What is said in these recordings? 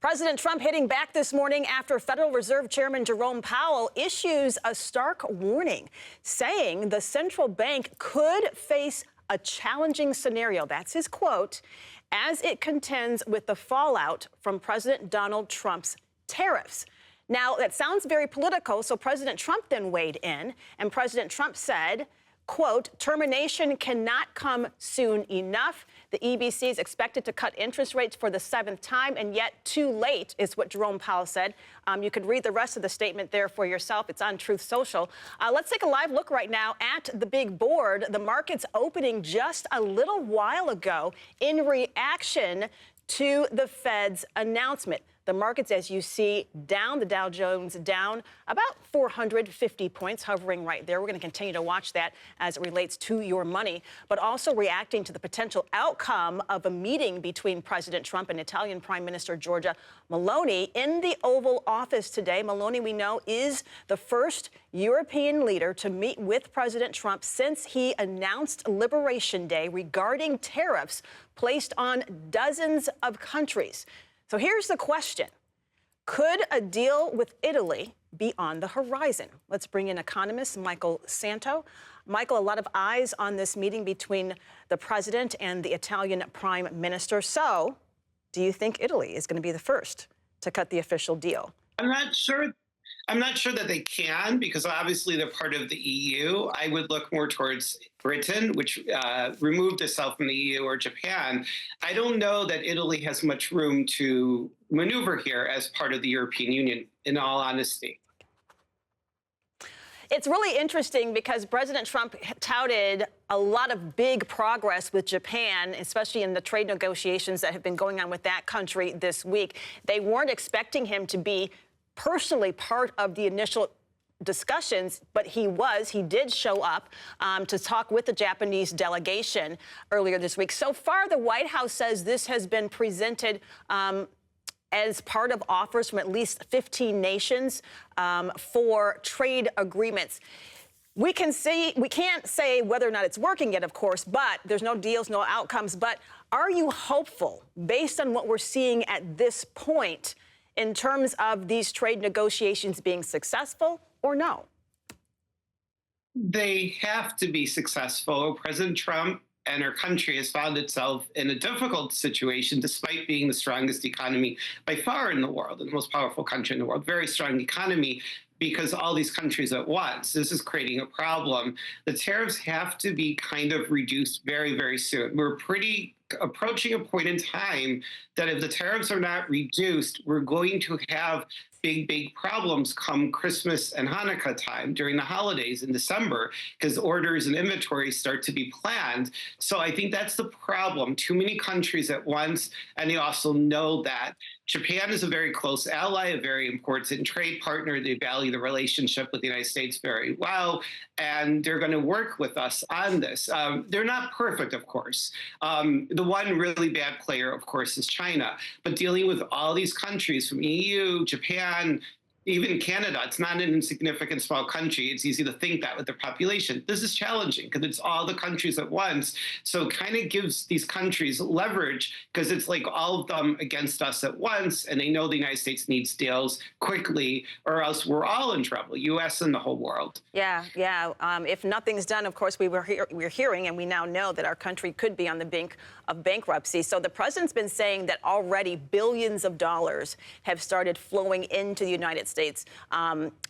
President Trump hitting back this morning after Federal Reserve Chairman Jerome Powell issues a stark warning, saying the central bank could face a challenging scenario, that's his quote, as it contends with the fallout from President Donald Trump's tariffs. Now, that sounds very political, so President Trump then weighed in, and President Trump said, quote, termination cannot come soon enough. The EBC is expected to cut interest rates for the 7th time, and yet too late is what Jerome Powell said. You could read the rest of the statement there for yourself. It's on Truth Social. Let's take a live look right now at the big board. The market's opening just a little while ago in reaction to the Fed's announcement. The markets, as you see, down. The Dow Jones down about 450 points, hovering right there. We're going to continue to watch that as it relates to your money, but also reacting to the potential outcome of a meeting between President Trump and Italian Prime Minister Giorgia Meloni in the Oval Office today. Meloni, we know, is the first European leader to meet with President Trump since he announced Liberation Day regarding tariffs placed on dozens of countries. So here's the question. Could a deal with Italy be on the horizon? Let's bring in economist Michael Szanto. Michael, a lot of eyes on this meeting between the president and the Italian prime minister. So do you think Italy is going to be the first to cut the official deal? I'm not sure that they can, because obviously they're part of the EU. I would look more towards Britain, which removed itself from the EU, or Japan. I don't know that Italy has much room to maneuver here as part of the European Union, in all honesty. It's really interesting because President Trump touted a lot of big progress with Japan, especially in the trade negotiations that have been going on with that country this week. They weren't expecting him to be personally part of the initial discussions, but he did show up to talk with the Japanese delegation earlier this week. So far, the White House says this has been presented as part of offers from at least 15 nations for trade agreements. We can't say whether or not it's working yet, of course, but there's no deals, no outcomes. But are you hopeful, based on what we're seeing at this point, in terms of these trade negotiations being successful, or no? They have to be successful. President Trump and our country has found itself in a difficult situation, despite being the strongest economy by far in the world, and the most powerful country in the world, very strong economy, because all these countries at once. This is creating a problem. The tariffs have to be kind of reduced very, very soon. We're approaching a point in time that if the tariffs are not reduced, we're going to have big problems come Christmas and Hanukkah time, during the holidays in December, because orders and inventories start to be planned. So I think that's the problem. Too many countries at once, and they also know that. Japan is a very close ally, a very important trade partner. They value the relationship with the United States very well, and they're going to work with us on this. They're not perfect, of course. The one really bad player, of course, is China. But dealing with all these countries from EU, Japan, even Canada, it's not an insignificant small country. It's easy to think that with their population. This is challenging because it's all the countries at once. So it kind of gives these countries leverage, because it's like all of them against us at once. And they know the United States needs deals quickly, or else we're all in trouble, U.S. and the whole world. Yeah. If nothing's done, of course, we're hearing, and we now know that our country could be on the brink of bankruptcy. So the president's been saying that already billions of dollars have started flowing into the United States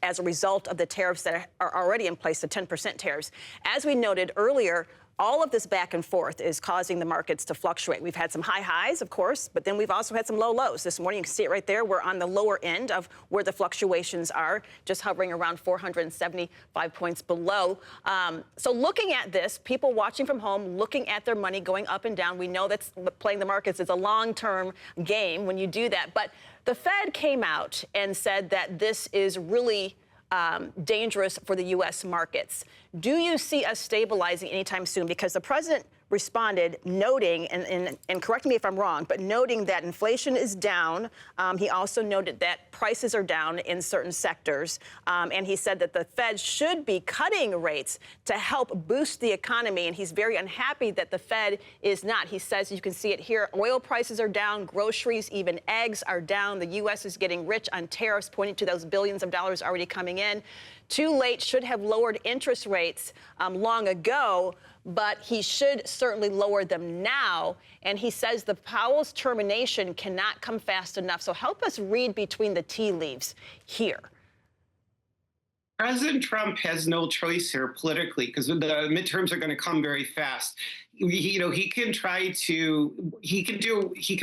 as a result of the tariffs that are already in place, the 10% tariffs. As we noted earlier, all of this back and forth is causing the markets to fluctuate. We've had some high highs, of course, but then we've also had some low lows. This morning, you can see it right there. We're on the lower end of where the fluctuations are, just hovering around 475 points below. So looking at this, people watching from home, looking at their money going up and down, we know that playing the markets is a long-term game when you do that. But the Fed came out and said that this is really dangerous for the U.S. markets. Do you see us stabilizing anytime soon? Because the president responded, noting, and correct me if I'm wrong, but noting that inflation is down. He also noted that prices are down in certain sectors. And he said that the Fed should be cutting rates to help boost the economy. And he's very unhappy that the Fed is not. He says, you can see it here, oil prices are down, groceries, even eggs are down. The U.S. is getting rich on tariffs, pointing to those billions of dollars already coming in. Too late, should have lowered interest rates long ago, but he should certainly lower them now. And he says the Powell's termination cannot come fast enough. So help us read between the tea leaves here. President Trump has no choice here politically because the midterms are going to come very fast. He can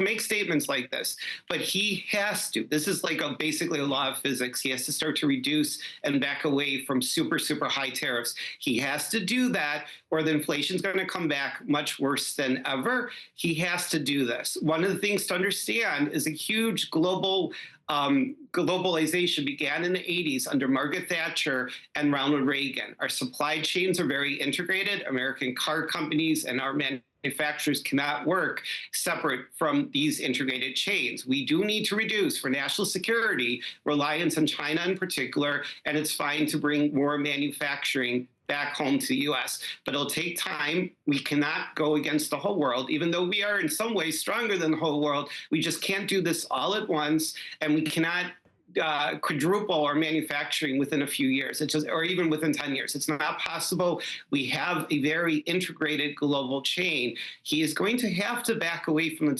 make statements like this, but he has to. This is like basically a law of physics. He has to start to reduce and back away from super, super high tariffs. He has to do that, or the inflation's going to come back much worse than ever. He has to do this. One of the things to understand is a huge globalization began in the 80s under Margaret Thatcher and Ronald Reagan. Our supply chains are very integrated. American car companies and our manufacturers cannot work separate from these integrated chains. We do need to reduce, for national security, reliance on China in particular, and it's fine to bring more manufacturing back home to the U.S. But it'll take time. We cannot go against the whole world, even though we are in some ways stronger than the whole world. We just can't do this all at once, and we cannot quadruple our manufacturing within a few years, or even within 10 years. It's not possible. We have a very integrated global chain. He is going to have to back away from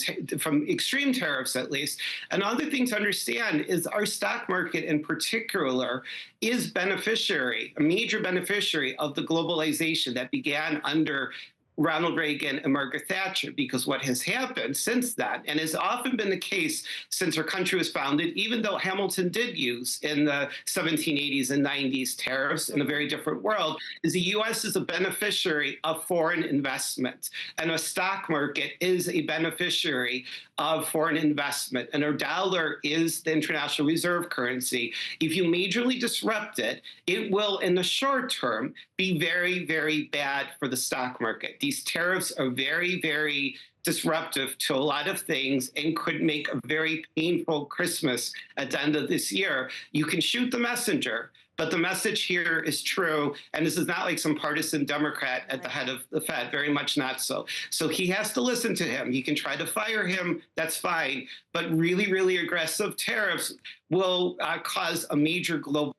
extreme tariffs, at least. Another thing to understand is our stock market in particular is a major beneficiary of the globalization that began under Ronald Reagan and Margaret Thatcher, because what has happened since that, and has often been the case since our country was founded, even though Hamilton did use in the 1780s and 90s tariffs in a very different world, is the U.S. is a beneficiary of foreign investment, and a stock market is a beneficiary of foreign investment, and our dollar is the international reserve currency. If you majorly disrupt it, it will, in the short term, be very, very bad for the stock market. These tariffs are very, very disruptive to a lot of things and could make a very painful Christmas at the end of this year. You can shoot the messenger, but the message here is true, and this is not like some partisan Democrat at the head of the Fed, very much not so. So he has to listen to him. He can try to fire him, that's fine, but really, really aggressive tariffs will cause a major global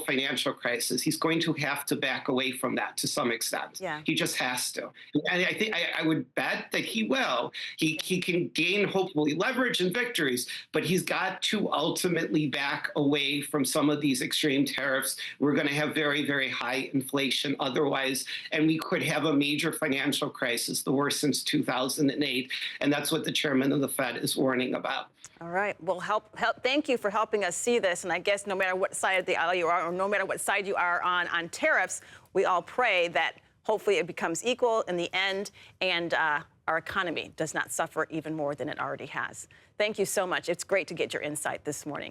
financial crisis. He's going to have to back away from that to some extent. Yeah. He just has to. And I think I would bet that he will. He can gain hopefully leverage and victories, but he's got to ultimately back away from some of these extreme tariffs. We're going to have very, very high inflation otherwise, and we could have a major financial crisis, the worst since 2008. And that's what the chairman of the Fed is warning about. All right. Well, thank you for helping us see this. And I guess no matter what side of the aisle you are, or no matter what side you are on tariffs, we all pray that hopefully it becomes equal in the end, and our economy does not suffer even more than it already has. Thank you so much. It's great to get your insight this morning.